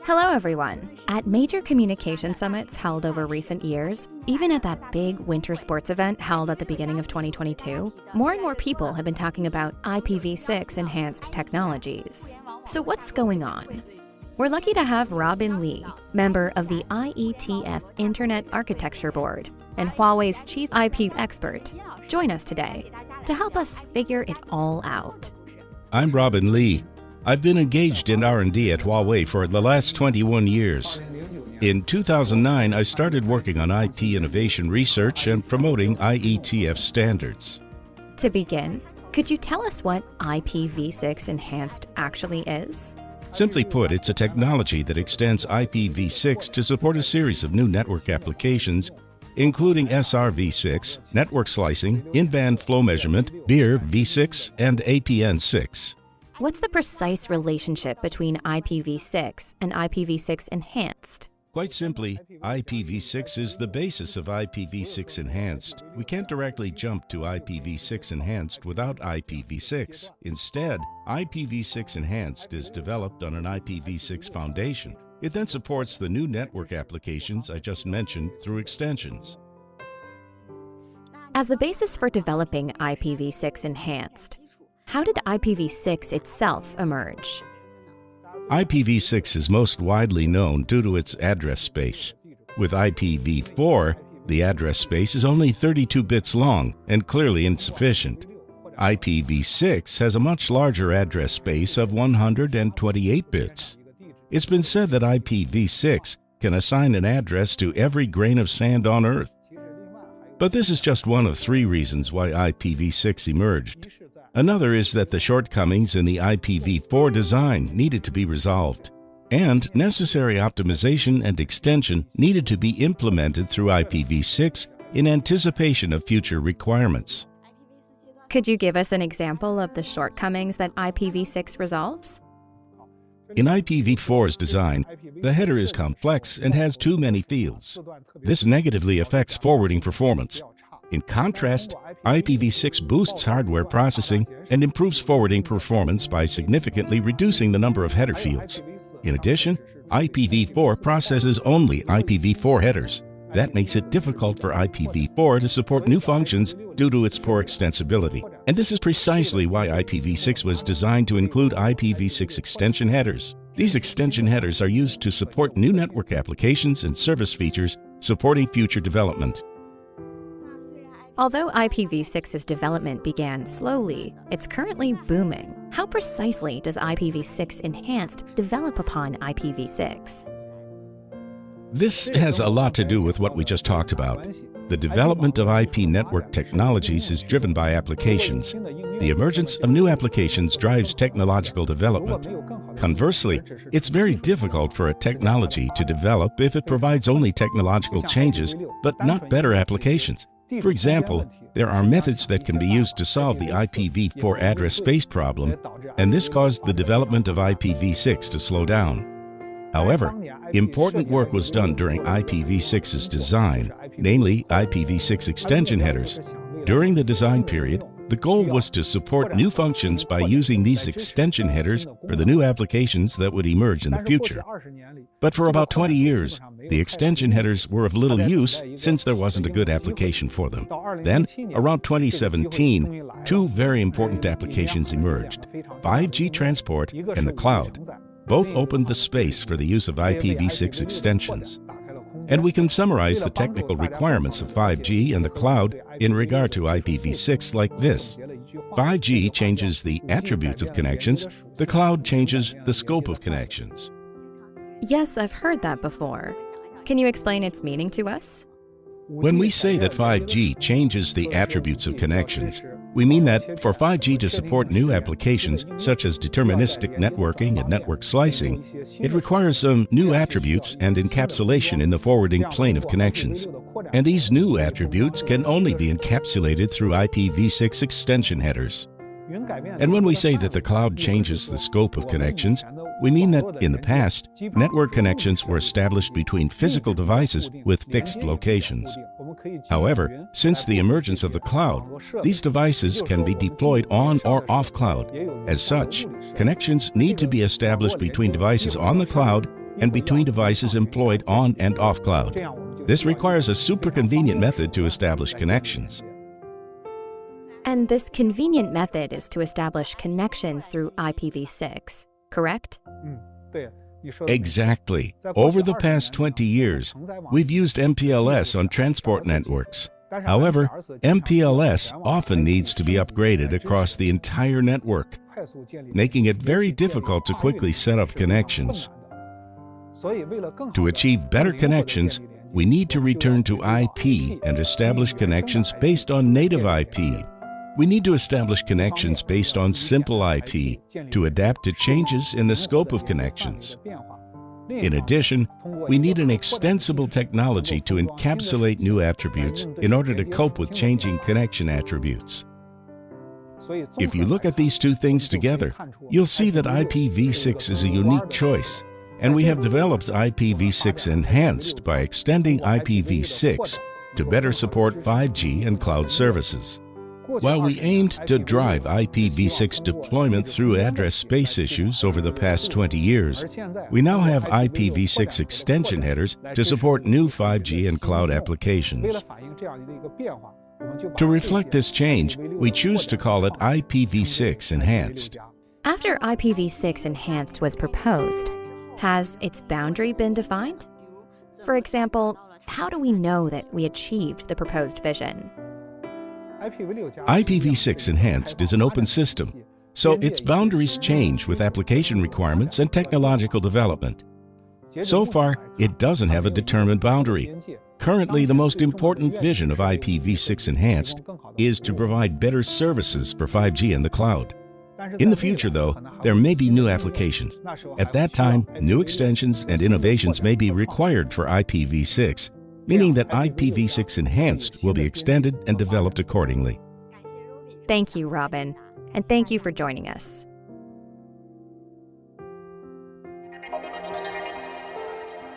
Hello everyone! At major communication summits held over recent years, even at that big winter sports event held at the beginning of 2022, more and more people have been talking about IPv6 enhanced technologies. So what's going on? We're lucky to have Robin Lee, member of the IETF Internet Architecture Board and Huawei's chief IP expert, join us today to help us figure it all out. I'm Robin Lee. I've been engaged in R&D at Huawei for the last 21 years. In 2009, I started working on IP innovation research and promoting IETF standards. To begin, could you tell us what IPv6 Enhanced actually is? Simply put, it's a technology that extends IPv6 to support a series of new network applications, including SRv6, network slicing, in-band flow measurement, IPv6, and APN6. What's the precise relationship between IPv6 and IPv6 Enhanced? Quite simply, IPv6 is the basis of IPv6 Enhanced. We can't directly jump to IPv6 Enhanced without IPv6. Instead, IPv6 Enhanced is developed on an IPv6 foundation. It then supports the new network applications I just mentioned through extensions. As the basis for developing IPv6 Enhanced, how did IPv6 itself emerge? IPv6 is most widely known due to its address space. With IPv4, the address space is only 32 bits long and clearly insufficient. IPv6 has a much larger address space of 128 bits. It's been said that IPv6 can assign an address to every grain of sand on Earth. But this is just one of three reasons why IPv6 emerged. Another is that the shortcomings in the IPv4 design needed to be resolved, and necessary optimization and extension needed to be implemented through IPv6 in anticipation of future requirements. Could you give us an example of the shortcomings that IPv6 resolves? In IPv4's design, the header is complex and has too many fields. This negatively affects forwarding performance. In contrast, IPv6 boosts hardware processing and improves forwarding performance by significantly reducing the number of header fields. In addition, IPv4 processes only IPv4 headers. That makes it difficult for IPv4 to support new functions due to its poor extensibility. And this is precisely why IPv6 was designed to include IPv6 extension headers. These extension headers are used to support new network applications and service features supporting future development. Although IPv6's development began slowly, it's currently booming. How precisely does IPv6 Enhanced develop upon IPv6? This has a lot to do with what we just talked about. The development of IP network technologies is driven by applications. The emergence of new applications drives technological development. Conversely, it's very difficult for a technology to develop if it provides only technological changes, but not better applications. For example, there are methods that can be used to solve the IPv4 address space problem, and this caused the development of IPv6 to slow down. However, important work was done during IPv6's design, namely IPv6 extension headers. During the design period, the goal was to support new functions by using these extension headers for the new applications that would emerge in the future. But for about 20 years, the extension headers were of little use since there wasn't a good application for them. Then, around 2017, two very important applications emerged: 5G transport and the cloud. Both opened the space for the use of IPv6 extensions. And we can summarize the technical requirements of 5G and the cloud in regard to IPv6 like this. 5G changes the attributes of connections, the cloud changes the scope of connections. Yes, I've heard that before. Can you explain its meaning to us? When we say that 5G changes the attributes of connections, we mean that for 5G to support new applications such as deterministic networking and network slicing, it requires some new attributes and encapsulation in the forwarding plane of connections. And these new attributes can only be encapsulated through IPv6 extension headers. And when we say that the cloud changes the scope of connections, we mean that in the past, network connections were established between physical devices with fixed locations. However, since the emergence of the cloud, these devices can be deployed on or off cloud. As such, connections need to be established between devices on the cloud and between devices employed on and off cloud. This requires a super convenient method to establish connections. And this convenient method is to establish connections through IPv6, correct? Exactly. Over the past 20 years, we've used MPLS on transport networks. However, MPLS often needs to be upgraded across the entire network, making it very difficult to quickly set up connections. To achieve better connections, we need to return to IP and establish connections based on native IP. We need to establish connections based on simple IP to adapt to changes in the scope of connections. In addition, we need an extensible technology to encapsulate new attributes in order to cope with changing connection attributes. If you look at these two things together, you'll see that IPv6 is a unique choice, and we have developed IPv6 Enhanced by extending IPv6 to better support 5G and cloud services. While we aimed to drive IPv6 deployment through address space issues over the past 20 years, we now have IPv6 extension headers to support new 5G and cloud applications. To reflect this change, we choose to call it IPv6 Enhanced. After IPv6 Enhanced was proposed, has its boundary been defined? For example, how do we know that we achieved the proposed vision? IPv6 Enhanced is an open system, so its boundaries change with application requirements and technological development. So far, it doesn't have a determined boundary. Currently, the most important vision of IPv6 Enhanced is to provide better services for 5G in the cloud. In the future, though, there may be new applications. At that time, new extensions and innovations may be required for IPv6, meaning that IPv6 Enhanced will be extended and developed accordingly. Thank you, Robin, and thank you for joining us.